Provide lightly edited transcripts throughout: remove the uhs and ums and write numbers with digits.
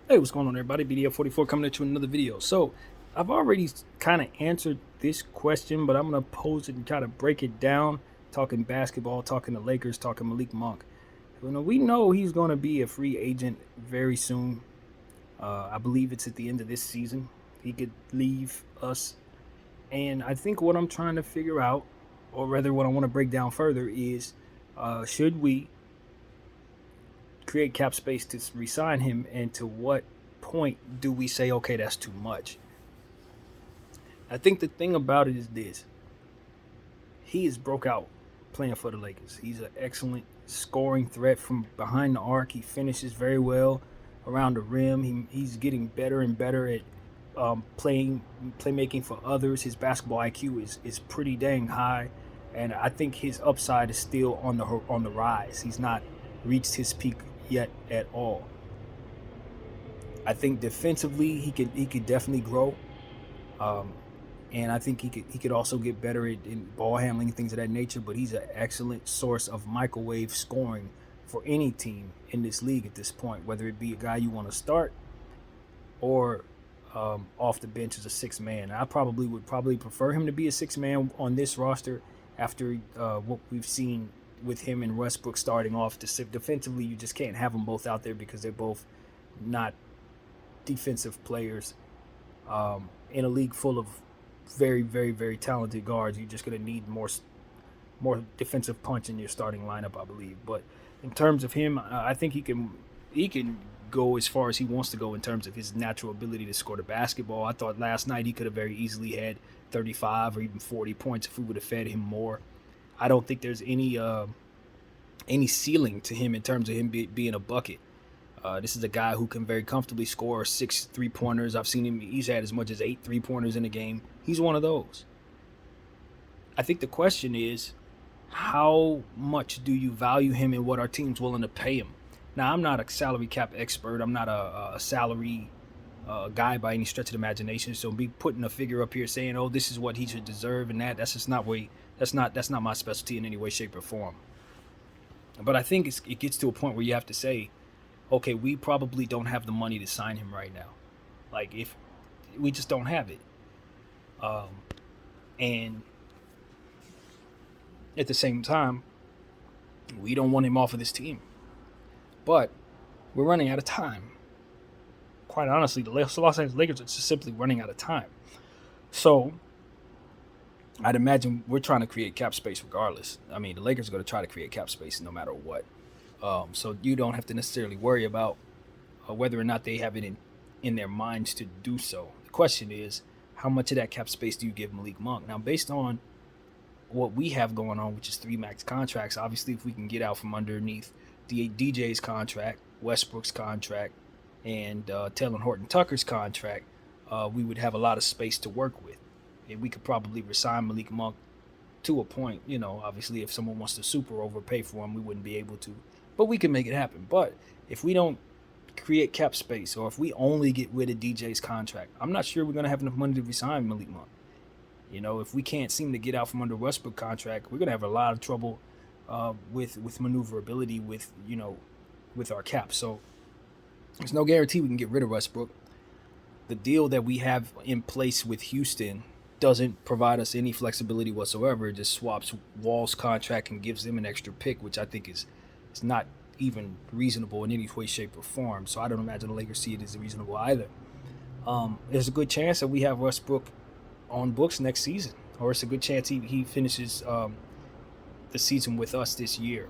Hey, what's going on, everybody? BDF44 coming at you with another video. So, I've already kind of answered this question, but I'm going to pose it and try to break it down. Talking basketball, talking the Lakers, talking Malik Monk. We know he's going to be a free agent very soon. I believe it's at the end of this season. He could leave us. And I think what I'm trying to figure out, or rather, what I want to break down further, is should we create cap space to resign him, and to what point do we say, okay, that's too much? I think the thing about it is this: he is broke out playing for the Lakers. He's an excellent scoring threat from behind the arc. He finishes very well around the rim. He's getting better and better at playmaking for others. His basketball IQ is pretty dang high, and I think his upside is still on the rise. He's not reached his peak yet at all. I think defensively he could definitely grow, um, and I think he could also get better in ball handling and things of that nature. But he's an excellent source of microwave scoring for any team in this league at this point, whether it be a guy you want to start or off the bench as a six man. I would probably prefer him to be a six man on this roster after what we've seen with him and Westbrook starting off. Defensively, you just can't have them both out there because they're both not defensive players. In a league full of very, very, very talented guards, you're just going to need more defensive punch in your starting lineup, I believe. But in terms of him, I think he can go as far as he wants to go in terms of his natural ability to score the basketball. I thought last night he could have very easily had 35 or even 40 points if we would have fed him more. I don't think there's any ceiling to him in terms of him being a bucket. This is a guy who can very comfortably score 6 3-pointers. I've seen him; he's had as much as 8 3-pointers in a game. He's one of those. I think the question is, how much do you value him and what our team's willing to pay him? Now, I'm not a salary cap expert. I'm not a salary guy by any stretch of the imagination. So me putting a figure up here saying, "Oh, this is what he should deserve," and that's just not way. That's not my specialty in any way, shape, or form. But I think it gets to a point where you have to say, okay, we probably don't have the money to sign him right now. Like, if we just don't have it, um, and at the same time, we don't want him off of this team. But we're running out of time. Quite honestly, the Los Angeles Lakers are just simply running out of time. So I'd imagine we're trying to create cap space regardless. I mean, the Lakers are going to try to create cap space no matter what. So you don't have to necessarily worry about whether or not they have it in their minds to do so. The question is, how much of that cap space do you give Malik Monk? Now, based on what we have going on, which is 3 max contracts, obviously, if we can get out from underneath DJ's contract, Westbrook's contract, and Taylor Horton Tucker's contract, we would have a lot of space to work with. And we could probably resign Malik Monk to a point. Obviously, if someone wants to super overpay for him, we wouldn't be able to. But we can make it happen. But if we don't create cap space, or if we only get rid of DJ's contract, I'm not sure we're going to have enough money to resign Malik Monk. If we can't seem to get out from under Westbrook contract, we're going to have a lot of trouble with maneuverability with our cap. So there's no guarantee we can get rid of Westbrook. The deal that we have in place with Houston doesn't provide us any flexibility whatsoever. It just swaps Wall's contract and gives them an extra pick, which I think is not even reasonable in any way, shape, or form. So I don't imagine the Lakers see it as reasonable either. There's a good chance that we have Westbrook on books next season, or it's a good chance he finishes the season with us this year.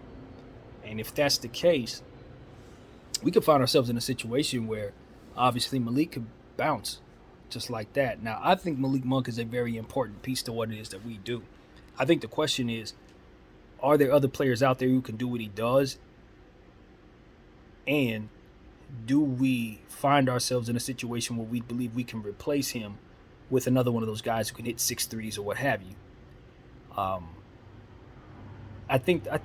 And if that's the case, we could find ourselves in a situation where obviously Malik could bounce just like that. Now, I think Malik Monk is a very important piece to what it is that we do. I think the question is, are there other players out there who can do what he does? And do we find ourselves in a situation where we believe we can replace him with another one of those guys who can hit 6 threes or what have you? I think I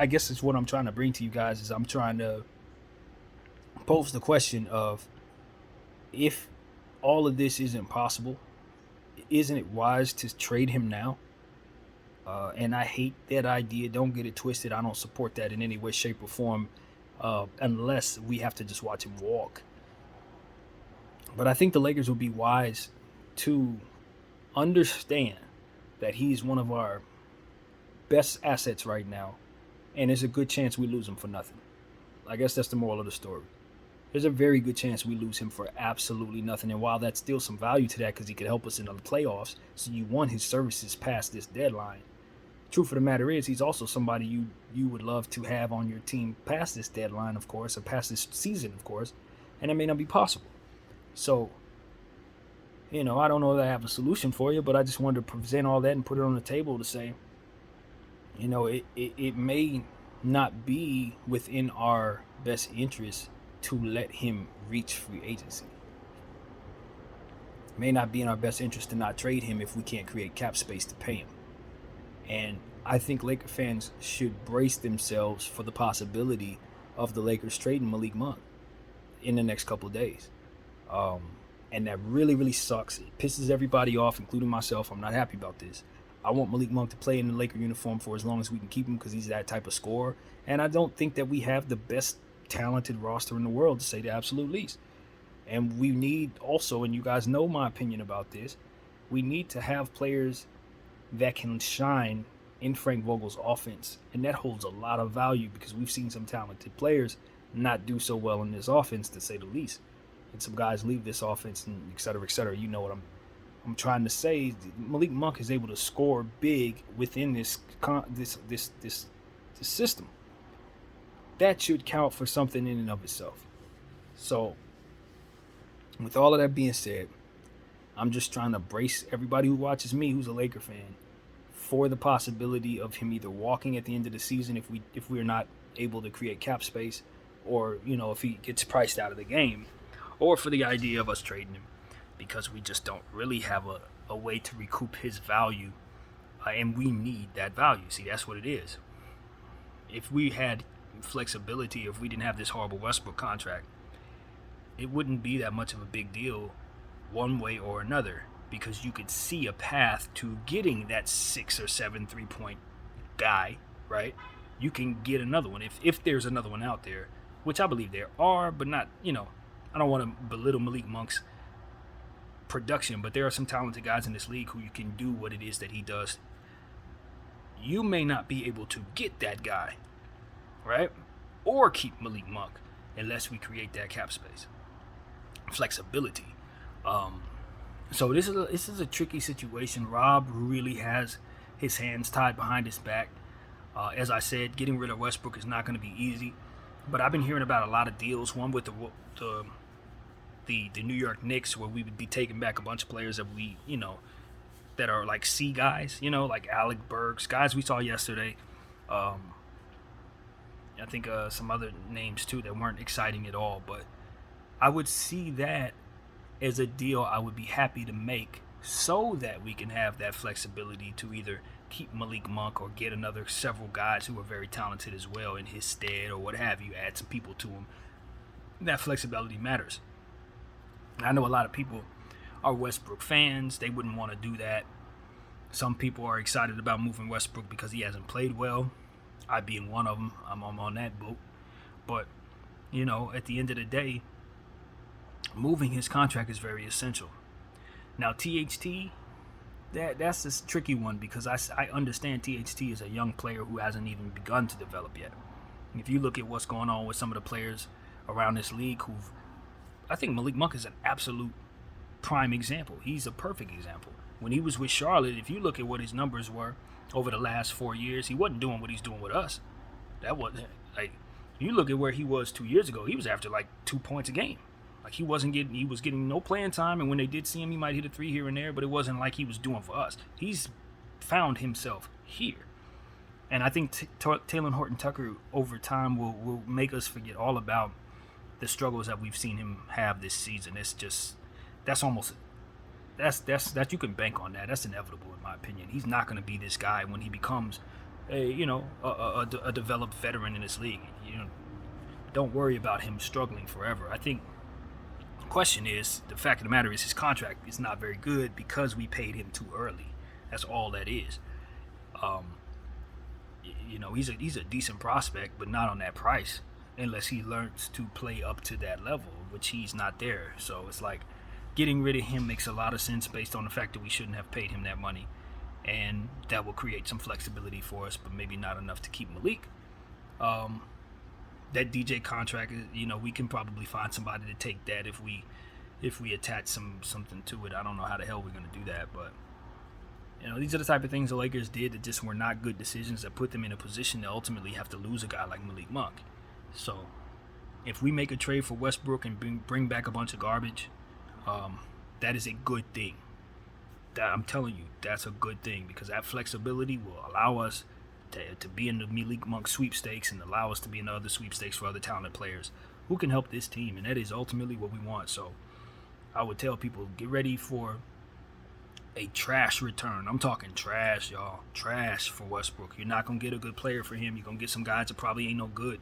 guess it's what I'm trying to bring to you guys is I'm trying to pose the question of, if all of this isn't possible, isn't it wise to trade him now? And I hate that idea. Don't get it twisted. I don't support that in any way, shape, or form, unless we have to just watch him walk. But I think the Lakers will be wise to understand that he's one of our best assets right now, and there's a good chance we lose him for nothing. I guess that's the moral of the story. There's a very good chance we lose him for absolutely nothing. And while that's still some value to that because he could help us in the playoffs, so you want his services past this deadline. Truth of the matter is, he's also somebody you would love to have on your team past this deadline, of course, or past this season, of course, and it may not be possible. So, I don't know that I have a solution for you, but I just wanted to present all that and put it on the table to say, it may not be within our best interest to let him reach free agency. It may not be in our best interest to not trade him if we can't create cap space to pay him. And I think Laker fans should brace themselves for the possibility of the Lakers trading Malik Monk in the next couple of days. And that really, really sucks. It pisses everybody off, including myself. I'm not happy about this. I want Malik Monk to play in the Laker uniform for as long as we can keep him because he's that type of scorer. And I don't think that we have the best talented roster in the world, to say the absolute least. And we need also, and you guys know my opinion about this, we need to have players that can shine in Frank Vogel's offense. And that holds a lot of value because we've seen some talented players not do so well in this offense, to say the least. And some guys leave this offense and et cetera, et cetera. You know what I'm trying to say. Malik Monk is able to score big within this system. That should count for something in and of itself. So, with all of that being said, I'm just trying to brace everybody who watches me, who's a Laker fan, for the possibility of him either walking at the end of the season if we're not able to create cap space, or if he gets priced out of the game, or for the idea of us trading him because we just don't really have a way to recoup his value, and we need that value. See, that's what it is. If we had flexibility, if we didn't have this horrible Westbrook contract, it wouldn't be that much of a big deal one way or another, because you could see a path to getting that 6 or 7 3-point guy, right? You can get another one if there's another one out there, which I believe there are, but not, I don't want to belittle Malik Monk's production, but there are some talented guys in this league who you can do what it is that he does. You may not be able to get that guy, right? Or keep Malik Monk unless we create that cap space. Flexibility. So this is a tricky situation. Rob really has his hands tied behind his back. As I said, getting rid of Westbrook is not going to be easy. But I've been hearing about a lot of deals. One with the New York Knicks, where we would be taking back a bunch of players that we, that are like C guys, like Alec Burks, guys we saw yesterday. I think some other names too that weren't exciting at all. But I would see that as a deal I would be happy to make, so that we can have that flexibility to either keep Malik Monk or get several guys who are very talented as well in his stead, or what have you, add some people to him. That flexibility matters. I know a lot of people are Westbrook fans. They wouldn't want to do that. Some people are excited about moving Westbrook because he hasn't played well. I being one of them. I'm on that boat. But, at the end of the day, moving his contract is very essential. Now, THT, that's a tricky one, because I understand THT is a young player who hasn't even begun to develop yet. If you look at what's going on with some of the players around this league I think Malik Monk is an absolute prime example. He's a perfect example. When he was with Charlotte, if you look at what his numbers were over the last 4 years, he wasn't doing what he's doing with us. That wasn't, you look at where he was 2 years ago, he was after 2 points a game. He was getting no playing time, and when they did see him, he might hit a 3 here and there, but it wasn't like he was doing for us. He's found himself here. And I think Taylor Horton-Tucker over time will make us forget all about the struggles that we've seen him have this season. It's just, that's you can bank on that. That's inevitable in my opinion. He's not going to be this guy when he becomes a developed veteran in this league. Don't worry about him struggling forever. I think the question is, the fact of the matter is his contract is not very good because we paid him too early. That's all that is. He's a decent prospect, but not on that price, unless he learns to play up to that level, which he's not there. So it's like, getting rid of him makes a lot of sense based on the fact that we shouldn't have paid him that money. And that will create some flexibility for us, but maybe not enough to keep Malik. That DJ contract, we can probably find somebody to take that if we attach something to it. I don't know how the hell we're going to do that, but these are the type of things the Lakers did that just were not good decisions that put them in a position to ultimately have to lose a guy like Malik Monk. So if we make a trade for Westbrook and bring back a bunch of garbage, that is a good thing. I'm telling you, that's a good thing, because that flexibility will allow us to be in the Malik Monk sweepstakes and allow us to be in other sweepstakes for other talented players who can help this team, and that is ultimately what we want. So I would tell people, get ready for a trash return. I'm talking trash, y'all. Trash for Westbrook. You're not going to get a good player for him. You're going to get some guys that probably ain't no good.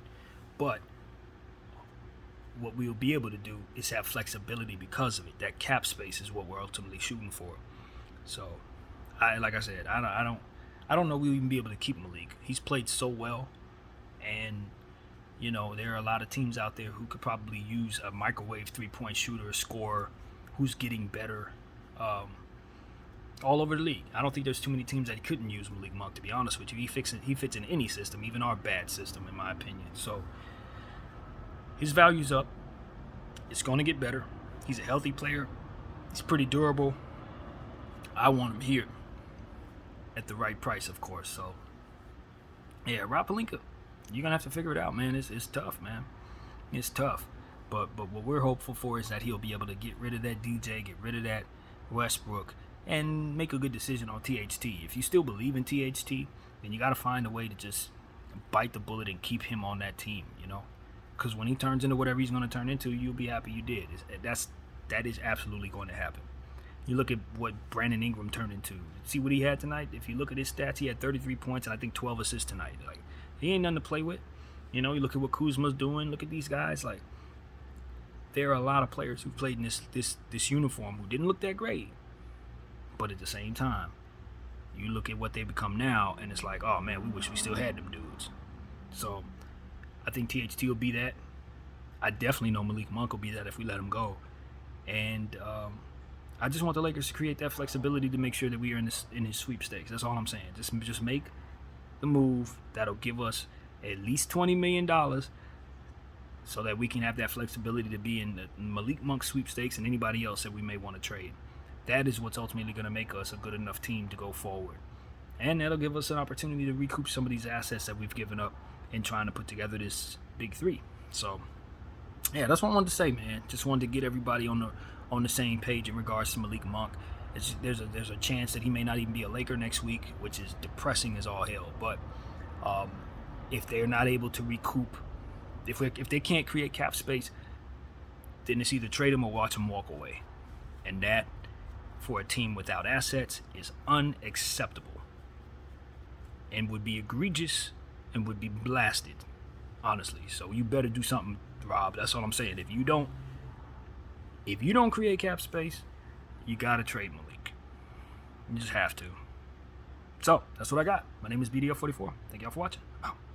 But what we'll be able to do is have flexibility because of it. That cap space is what we're ultimately shooting for. So, like I said, I don't know we'll even be able to keep Malik. He's played so well, and there are a lot of teams out there who could probably use a microwave three-point shooter, scorer, who's getting better all over the league. I don't think there's too many teams that couldn't use Malik Monk, to be honest with you. He fits in any system, even our bad system, in my opinion. So his value's up. It's going to get better. He's a healthy player. He's pretty durable. I want him here at the right price, of course. So, yeah, Rob Pelinka, you're going to have to figure it out, man. It's tough, man. It's tough. But what we're hopeful for is that he'll be able to get rid of that DJ, get rid of that Westbrook, and make a good decision on THT. If you still believe in THT, then you got to find a way to just bite the bullet and keep him on that team, Because when he turns into whatever he's going to turn into, you'll be happy you did. That is absolutely going to happen. You look at what Brandon Ingram turned into. See what he had tonight? If you look at his stats, he had 33 points and I think 12 assists tonight. Like, he ain't nothing to play with. You look at what Kuzma's doing. Look at these guys. Like, there are a lot of players who played in this uniform who didn't look that great. But at the same time, you look at what they become now, and it's like, oh man, we wish we still had them dudes. So I think THT will be that. I definitely know Malik Monk will be that if we let him go. And I just want the Lakers to create that flexibility to make sure that we are in his sweepstakes. That's all I'm saying. Just make the move that'll give us at least $20 million so that we can have that flexibility to be in the Malik Monk sweepstakes and anybody else that we may want to trade. That is what's ultimately going to make us a good enough team to go forward. And that'll give us an opportunity to recoup some of these assets that we've given up in trying to put together this big three. So, yeah, that's what I wanted to say, man. Just wanted to get everybody on the same page in regards to Malik Monk. There's a chance that he may not even be a Laker next week, which is depressing as all hell. But if they're not able to recoup, if they can't create cap space, then it's either trade him or watch him walk away. And that, for a team without assets, is unacceptable and would be egregious and would be blasted, honestly. So you better do something, Rob. That's all I'm saying. If you don't create cap space, you gotta trade Malik. You just have to. So that's what I got. My name is BDL44. Thank y'all for watching.